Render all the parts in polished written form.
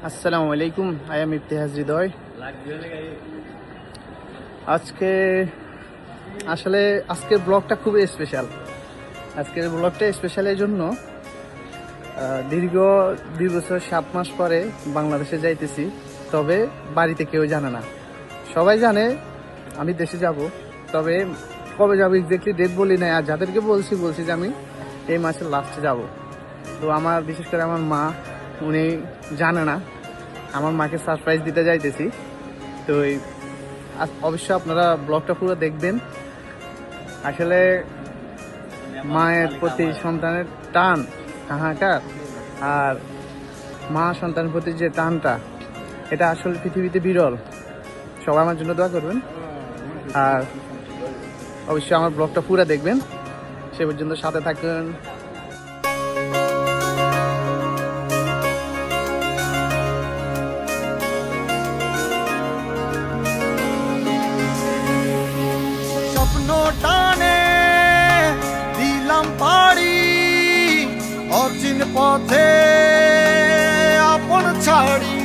আসসালামু আলাইকুম, I am ইফতেহাজ হৃদয়। আজকের ব্লগটা খুবই স্পেশাল। আজকের ব্লগটা স্পেশাল এই জন্য, দীর্ঘ 2 বছর 7 মাস পরে বাংলাদেশে যাইতেছি। তবে বাড়িতে কেউ জানে না। সবাই জানে আমি দেশে যাব, তবে কবে যাবো এক্স্যাক্টলি ডেট বলি নাই। আর যাদেরকে বলছি যে আমি এই মাসের লাস্টে যাব। তো আমার বিশেষ করে আমার মা, উনি জানে না। আমার মাকে সারপ্রাইজ দিতে যাইতেছি। তো অবশ্যই আপনারা ব্লগটা পুরো দেখবেন। আসলে মায়ের প্রতি সন্তানের টান, হাহাকার, আর মা সন্তানের প্রতি যে টানটা, এটা আসলে পৃথিবীতে বিরল। সবাই আমার জন্য দোয়া করবেন, আর অবশ্যই আমার ব্লগটা পুরো দেখবেন। সে পর্যন্ত সাথে থাকবেন। টানে দিলাম পাড়ি অচিন পথে আপন ছাড়ি।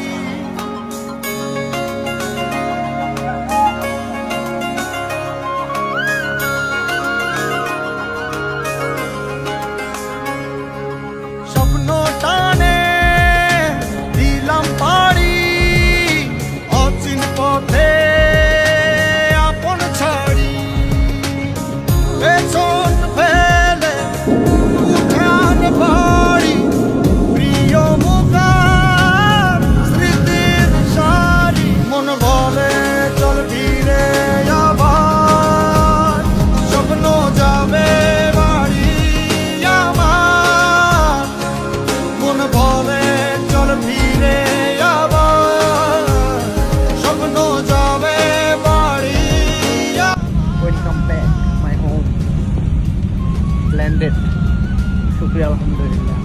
স্বপ্ন টানে দিলাম পাড়ি অচিন পথে আপন ছাড়ি। পেছন ফেলে উঠান বাড়ি প্রিয় মুখার স্মৃতির সারি। মন বলে চল ফিরে আবার, স্বপ্ন যাবে বাড়ি আমার। মন বলে চল ফিরে আবার, স্বপ্ন যাবে বাড়ি। Welcome back my home landed. শুক্রিয়া, আলহামদুলিল্লাহ।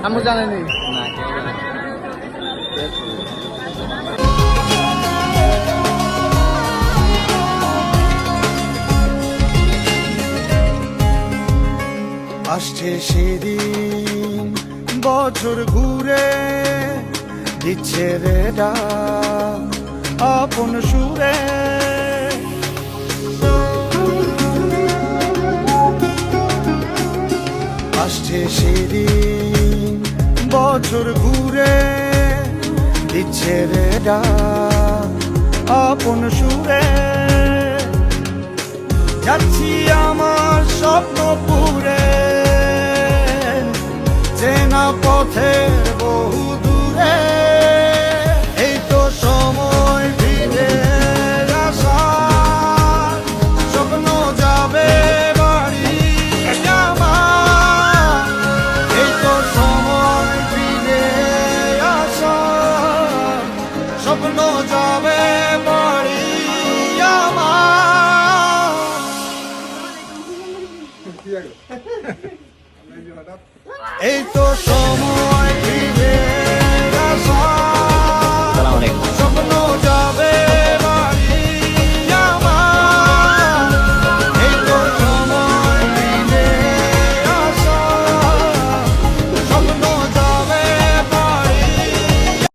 আমি জানেনি না আসছে সেদিন বছর ঘুরে দিচ্ছে রে ডাক আপন সুরে। আসছে সেদিন বছর ঘুরে দিচ্ছে রে ডাক আপন সুরে। যাচ্ছি আমার স্বপ্ন পুরে চেনা পথের বহু দূরে। এই তো সময় ফিরে আসার, স্বপ্ন যাবে বাড়ি আমার। এই তো সময় ফিরে আসার, স্বপ্ন যাবে বাড়ি আমার।